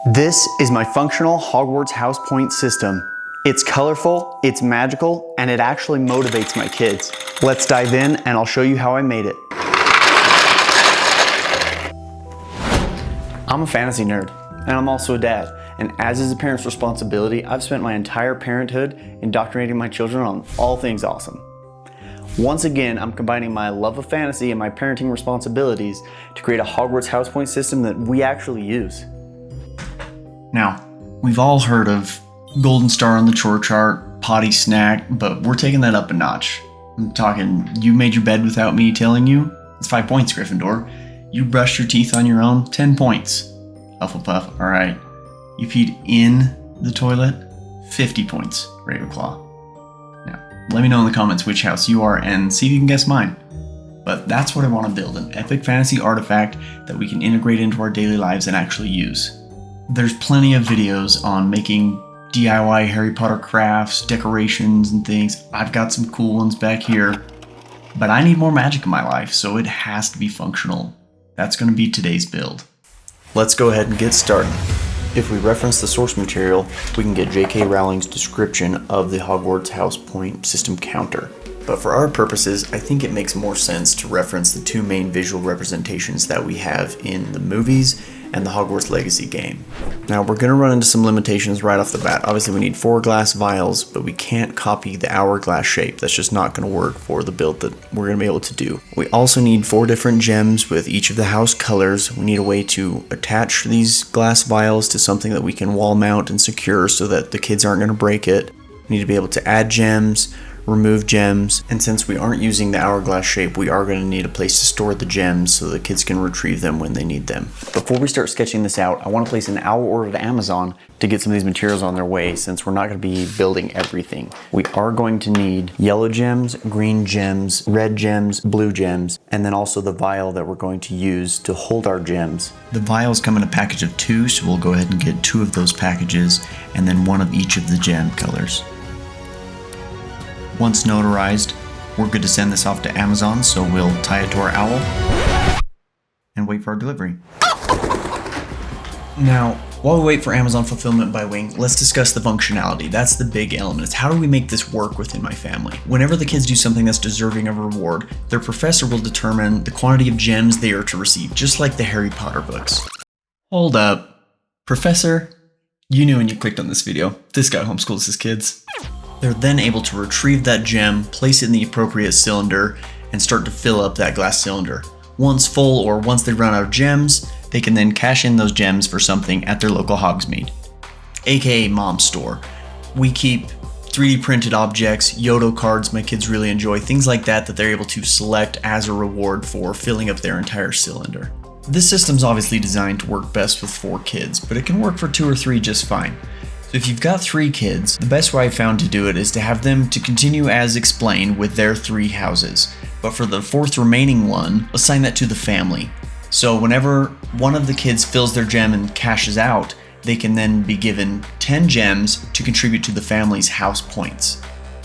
This is my functional Hogwarts House Point system. It's colorful, it's magical, and it actually motivates my kids. Let's dive in and I'll show you how I made it. I'm a fantasy nerd, and I'm also a dad. And as is a parent's responsibility, I've spent my entire parenthood indoctrinating my children on all things awesome. Once again, I'm combining my love of fantasy and my parenting responsibilities to create a Hogwarts House Point system that we actually use. Now, we've all heard of golden star on the chore chart, potty snack, but we're taking that up a notch. I'm talking, you made your bed without me telling you? It's 5 points, Gryffindor. You brushed your teeth on your own? 10 points. Hufflepuff, alright. You peed in the toilet? 50 points, Ravenclaw. Now, let me know in the comments which house you are and see if you can guess mine. But that's what I want to build, an epic fantasy artifact that we can integrate into our daily lives and actually use. There's plenty of videos on making DIY Harry Potter crafts, decorations, and things. I've got some cool ones back here, but I need more magic in my life, so it has to be functional. That's going to be today's build. Let's go ahead and get started. If we reference the source material, we can get J.K. Rowling's description of the Hogwarts House Point system counter. But for our purposes, I think it makes more sense to reference the two main visual representations that we have in the movies and the Hogwarts Legacy game. Now we're going to run into some limitations right off the bat. Obviously we need 4 glass vials, but we can't copy the hourglass shape. That's just not going to work for the build that we're going to be able to do. We also need 4 different gems with each of the house colors. We need a way to attach these glass vials to something that we can wall mount and secure so that the kids aren't going to break it. We need to be able to add gems, remove gems, and since we aren't using the hourglass shape, we are going to need a place to store the gems so the kids can retrieve them when they need them. Before we start sketching this out, I want to place an hour order to Amazon to get some of these materials on their way since we're not going to be building everything. We are going to need yellow gems, green gems, red gems, blue gems, and then also the vial that we're going to use to hold our gems. The vials come in a package of 2, so we'll go ahead and get 2 of those packages and then 1 of each of the gem colors. Once notarized, we're good to send this off to Amazon, so we'll tie it to our owl and wait for our delivery. Now, while we wait for Amazon fulfillment by wing, let's discuss the functionality. That's the big element. It's how do we make this work within my family? Whenever the kids do something that's deserving of a reward, their professor will determine the quantity of gems they are to receive, just like the Harry Potter books. Hold up. Professor, you knew when you clicked on this video. This guy homeschools his kids. They're then able to retrieve that gem, place it in the appropriate cylinder, and start to fill up that glass cylinder. Once full, or once they run out of gems, they can then cash in those gems for something at their local Hogsmeade, aka Mom's Store. We keep 3D printed objects, Yodo cards my kids really enjoy, things like that they're able to select as a reward for filling up their entire cylinder. This system's obviously designed to work best with 4 kids, but it can work for 2 or 3 just fine. So if you've got 3 kids, the best way I've found to do it is to have them to continue as explained with their 3 houses. But for the 4th remaining one, assign that to the family. So whenever one of the kids fills their gem and cashes out, they can then be given 10 gems to contribute to the family's house points.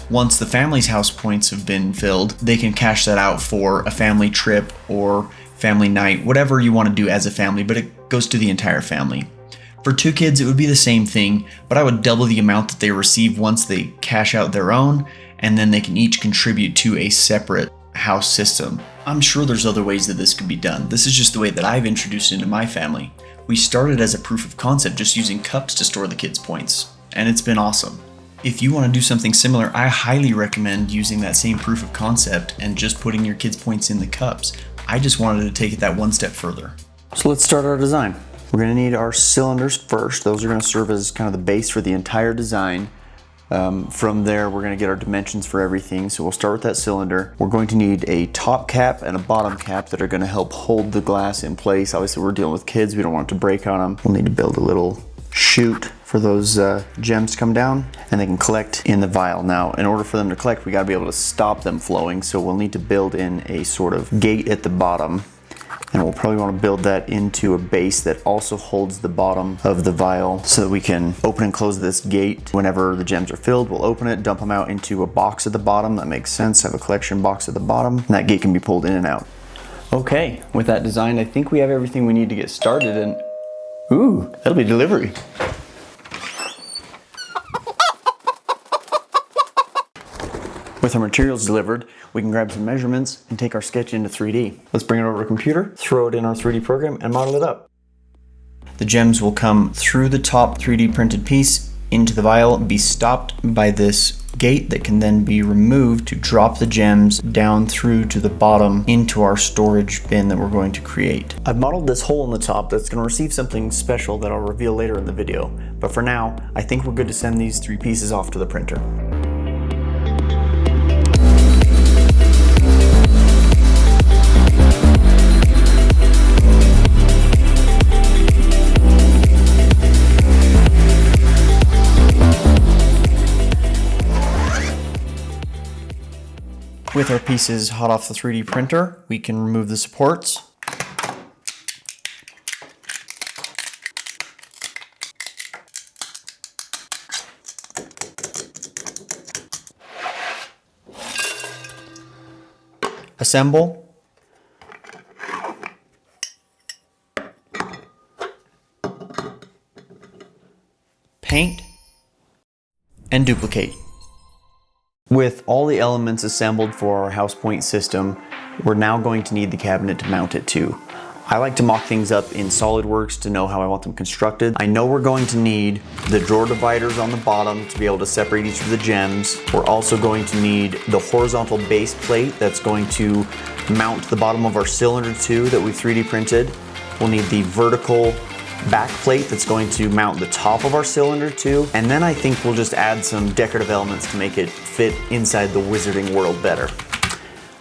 Once the family's house points have been filled, they can cash that out for a family trip or family night, whatever you want to do as a family, but it goes to the entire family. For 2 kids, it would be the same thing, but I would double the amount that they receive once they cash out their own, and then they can each contribute to a separate house system. I'm sure there's other ways that this could be done. This is just the way that I've introduced it into my family. We started as a proof of concept just using cups to store the kids' points, and it's been awesome. If you want to do something similar, I highly recommend using that same proof of concept and just putting your kids' points in the cups. I just wanted to take it that one step further. So let's start our design. We're going to need our cylinders first. Those are going to serve as kind of the base for the entire design. From there, we're going to get our dimensions for everything. So we'll start with that cylinder. We're going to need a top cap and a bottom cap that are going to help hold the glass in place. Obviously, we're dealing with kids. We don't want it to break on them. We'll need to build a little chute for those gems to come down, and they can collect in the vial. Now, in order for them to collect, we got to be able to stop them flowing. So we'll need to build in a sort of gate at the bottom. And we'll probably want to build that into a base that also holds the bottom of the vial so that we can open and close this gate. Whenever the gems are filled, we'll open it, dump them out into a box at the bottom. That makes sense. Have a collection box at the bottom, and that gate can be pulled in and out. Okay, with that design, I think we have everything we need to get started. And Ooh, that'll be delivery. With our materials delivered, we can grab some measurements and take our sketch into 3D. Let's bring it over to the computer, throw it in our 3D program, and model it up. The gems will come through the top 3D printed piece into the vial, be stopped by this gate that can then be removed to drop the gems down through to the bottom into our storage bin that we're going to create. I've modeled this hole in the top that's going to receive something special that I'll reveal later in the video, but for now, I think we're good to send these 3 pieces off to the printer. With our pieces hot off the 3D printer, we can remove the supports. Assemble. Paint. And duplicate. With all the elements assembled for our house point system, we're now going to need the cabinet to mount it to. I like to mock things up in SolidWorks to know how I want them constructed. I know we're going to need the drawer dividers on the bottom to be able to separate each of the gems. We're also going to need the horizontal base plate that's going to mount the bottom of our cylinder to that we 3D printed. We'll need the vertical back plate that's going to mount the top of our cylinder too. And then I think we'll just add some decorative elements to make it fit inside the wizarding world better.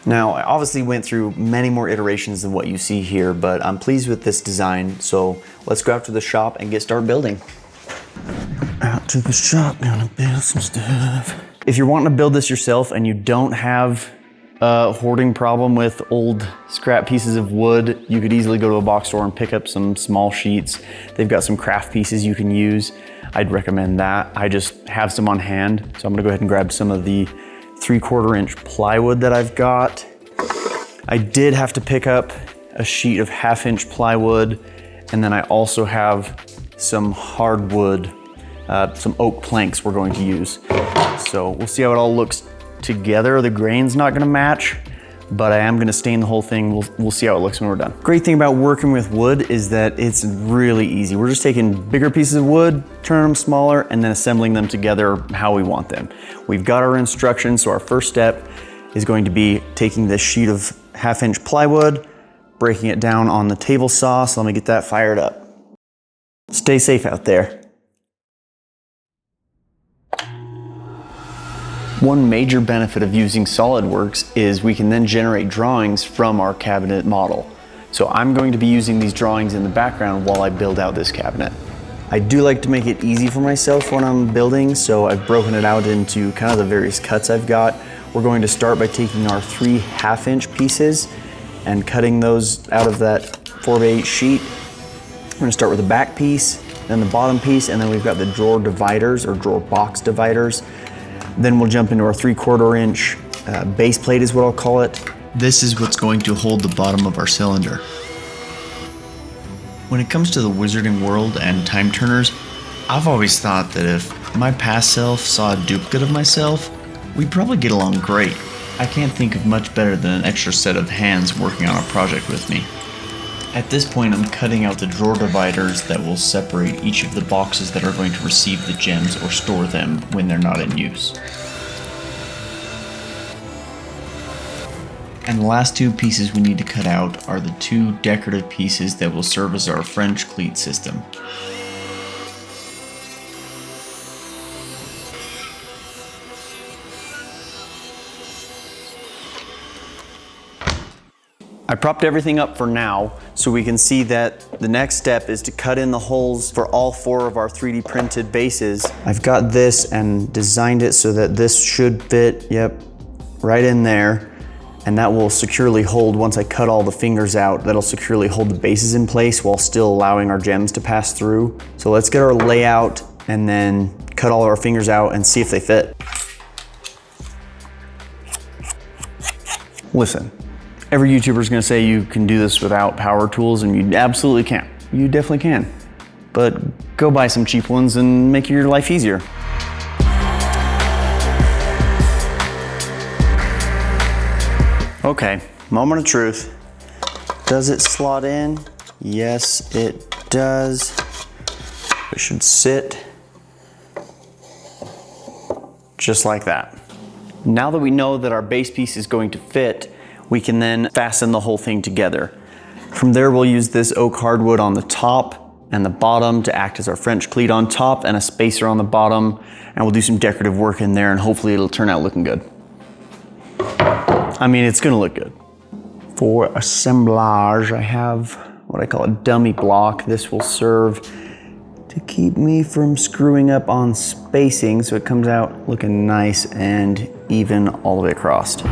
Now, I obviously went through many more iterations than what you see here, but I'm pleased with this design. So let's go out to the shop and get started building. Out to the shop, gonna build some stuff. If you're wanting to build this yourself and you don't have a hoarding problem with old scrap pieces of wood, you could easily go to a box store and pick up some small sheets. They've got some craft pieces you can use. I'd recommend that. I just have some on hand, so I'm gonna go ahead and grab some of the 3/4 inch plywood that I've got. I did have to pick up a sheet of 1/2 inch plywood, and then I also have some hardwood, some oak planks we're going to use. So we'll see how it all looks together. The grain's not gonna match, but I am gonna stain the whole thing. We'll see how it looks when we're done. Great thing about working with wood is that it's really easy. We're just taking bigger pieces of wood, turning them smaller, and then assembling them together how we want them. We've got our instructions, so our first step is going to be taking this sheet of 1/2 inch plywood, breaking it down on the table saw, so let me get that fired up. Stay safe out there. One major benefit of using SolidWorks is we can then generate drawings from our cabinet model. So I'm going to be using these drawings in the background while I build out this cabinet. I do like to make it easy for myself when I'm building, so I've broken it out into kind of the various cuts I've got. We're going to start by taking our 3 1/2 inch pieces and cutting those out of that 4x8 sheet. We're gonna start with the back piece, then the bottom piece, and then we've got the drawer dividers or drawer box dividers. Then we'll jump into our 3/4 inch base plate is what I'll call it. This is what's going to hold the bottom of our cylinder. When it comes to the wizarding world and time turners, I've always thought that if my past self saw a duplicate of myself, we'd probably get along great. I can't think of much better than an extra set of hands working on a project with me. At this point, I'm cutting out the drawer dividers that will separate each of the boxes that are going to receive the gems or store them when they're not in use. And the last 2 pieces we need to cut out are the 2 decorative pieces that will serve as our French cleat system. I propped everything up for now so we can see that the next step is to cut in the holes for all 4 of our 3D printed bases. I've got this and designed it so that this should fit, yep, right in there. And that will securely hold, once I cut all the fingers out, that'll securely hold the bases in place while still allowing our gems to pass through. So let's get our layout and then cut all our fingers out and see if they fit. Listen. Every YouTuber is going to say you can do this without power tools, and you absolutely can. You definitely can. but go buy some cheap ones and make your life easier. Okay, moment of truth. Does it slot in? Yes, it does. It should sit just like that. Now that we know that our base piece is going to fit, we can then fasten the whole thing together. From there, we'll use this oak hardwood on the top and the bottom to act as our French cleat on top and a spacer on the bottom, and we'll do some decorative work in there and hopefully it'll turn out looking good. I mean, it's gonna look good. For assemblage, I have what I call a dummy block. This will serve to keep me from screwing up on spacing so it comes out looking nice and even all the way across.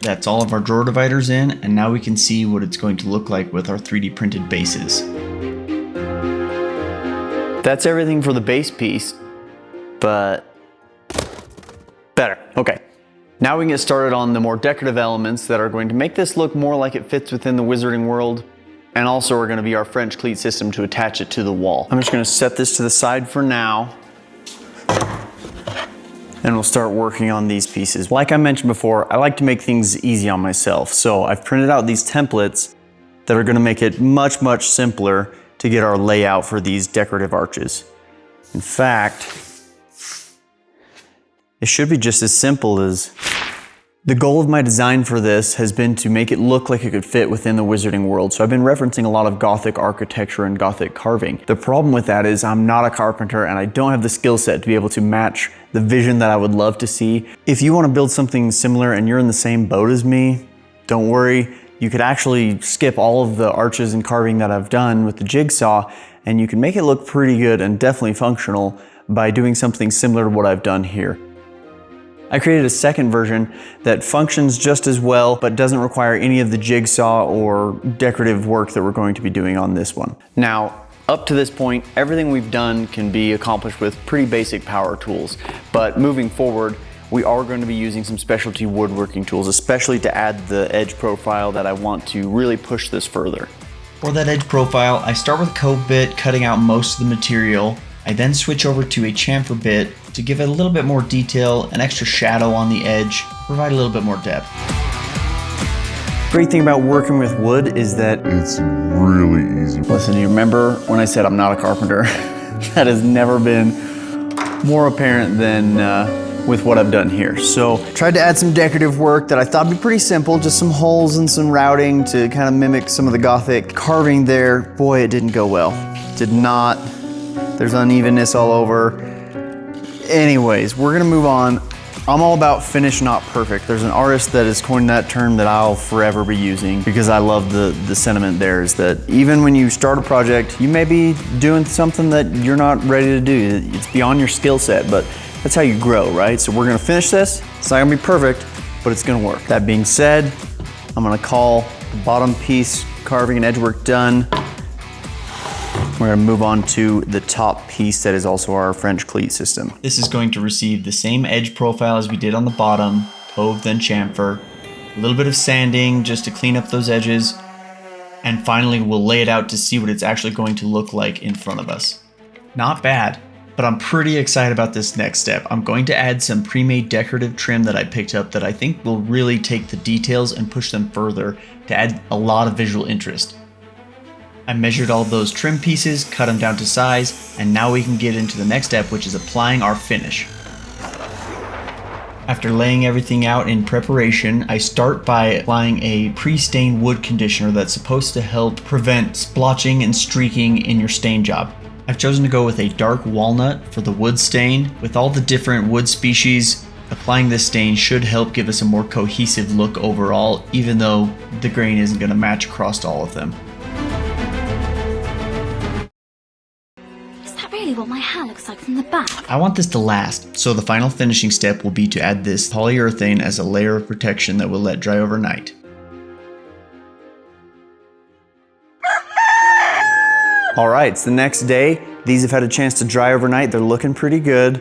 That's all of our drawer dividers in, and now we can see what it's going to look like with our 3D printed bases. That's everything for the base piece, but better. Okay, now we can get started on the more decorative elements that are going to make this look more like it fits within the wizarding world, and also are going to be our French cleat system to attach it to the wall. I'm just going to set this to the side for now, and we'll start working on these pieces. Like I mentioned before, I like to make things easy on myself. So I've printed out these templates that are gonna make it much, much simpler to get our layout for these decorative arches. In fact, it should be just as simple as, the goal of my design for this has been to make it look like it could fit within the wizarding world. So I've been referencing a lot of Gothic architecture and Gothic carving. The problem with that is I'm not a carpenter and I don't have the skill set to be able to match the vision that I would love to see. If you want to build something similar and you're in the same boat as me, don't worry. You could actually skip all of the arches and carving that I've done with the jigsaw, and you can make it look pretty good and definitely functional by doing something similar to what I've done here. I created a second version that functions just as well, but doesn't require any of the jigsaw or decorative work that we're going to be doing on this one. Now, up to this point, everything we've done can be accomplished with pretty basic power tools, but moving forward, we are going to be using some specialty woodworking tools, especially to add the edge profile that I want to really push this further. For that edge profile, I start with a cove bit, cutting out most of the material. I then switch over to a chamfer bit to give it a little bit more detail, an extra shadow on the edge, provide a little bit more depth. Great thing about working with wood is that it's really easy. Listen, you remember when I said I'm not a carpenter? That has never been more apparent than with what I've done here. So tried to add some decorative work that I thought would be pretty simple, just some holes and some routing to kind of mimic some of the Gothic carving there. Boy, it didn't go well. Did not. There's unevenness all over. Anyways, we're gonna move on. I'm all about finish, not perfect. There's an artist that has coined that term that I'll forever be using because I love the sentiment there is that even when you start a project, you may be doing something that you're not ready to do. It's beyond your skill set, but that's how you grow, right? So we're gonna finish this. It's not gonna be perfect, but it's gonna work. That being said, I'm gonna call the bottom piece carving and edge work done. We're gonna move on to the top piece that is also our French cleat system. This is going to receive the same edge profile as we did on the bottom, cove then chamfer, a little bit of sanding just to clean up those edges, and finally we'll lay it out to see what it's actually going to look like in front of us. Not bad, but I'm pretty excited about this next step. I'm going to add some pre-made decorative trim that I picked up that I think will really take the details and push them further to add a lot of visual interest. I measured all those trim pieces, cut them down to size, and now we can get into the next step, which is applying our finish. After laying everything out in preparation, I start by applying a pre-stained wood conditioner that's supposed to help prevent splotching and streaking in your stain job. I've chosen to go with a dark walnut for the wood stain. With all the different wood species, applying this stain should help give us a more cohesive look overall, even though the grain isn't going to match across all of them. really what my hair looks like from the back. I want this to last, so the final finishing step will be to add this polyurethane as a layer of protection that will let dry overnight. All right, it's the next day. These have had a chance to dry overnight. They're looking pretty good.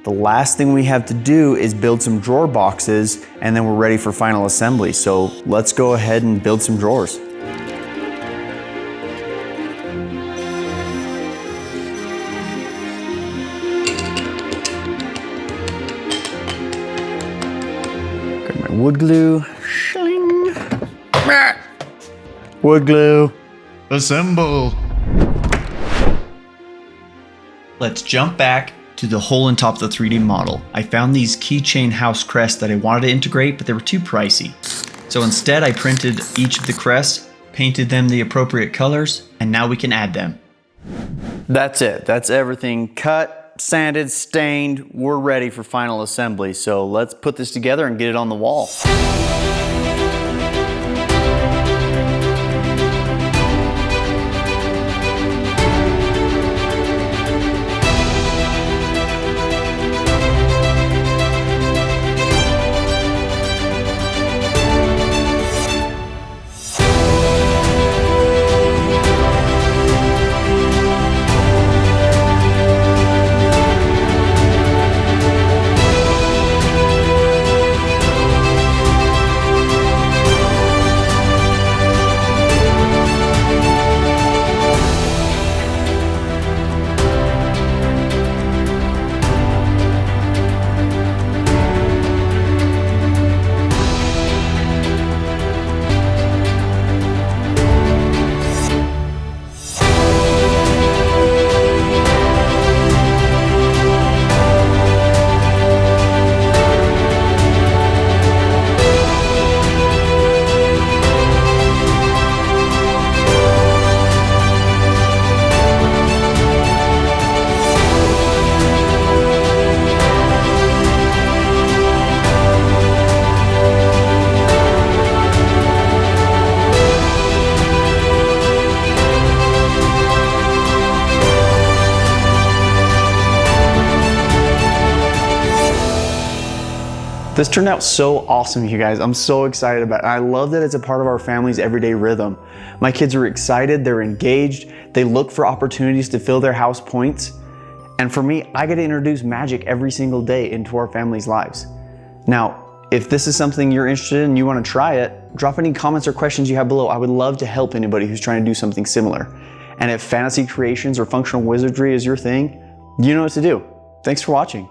The last thing we have to do is build some drawer boxes, and then we're ready for final assembly. So let's go ahead and build some drawers. Got my wood glue. Shling. Wood glue. Assemble! Let's jump back to the hole in top of the 3D model. I found these keychain house crests that I wanted to integrate, but they were too pricey. So instead I printed each of the crests, painted them the appropriate colors, and now we can add them. That's it. That's everything cut, sanded, stained. We're ready for final assembly. So let's put this together and get it on the wall. This turned out so awesome, you guys. I'm so excited about it. I love that it's a part of our family's everyday rhythm. My kids are excited, they're engaged, they look for opportunities to fill their house points. And for me, I get to introduce magic every single day into our family's lives. Now, if this is something you're interested in and you want to try it, drop any comments or questions you have below. I would love to help anybody who's trying to do something similar. And if fantasy creations or functional wizardry is your thing, you know what to do. Thanks for watching.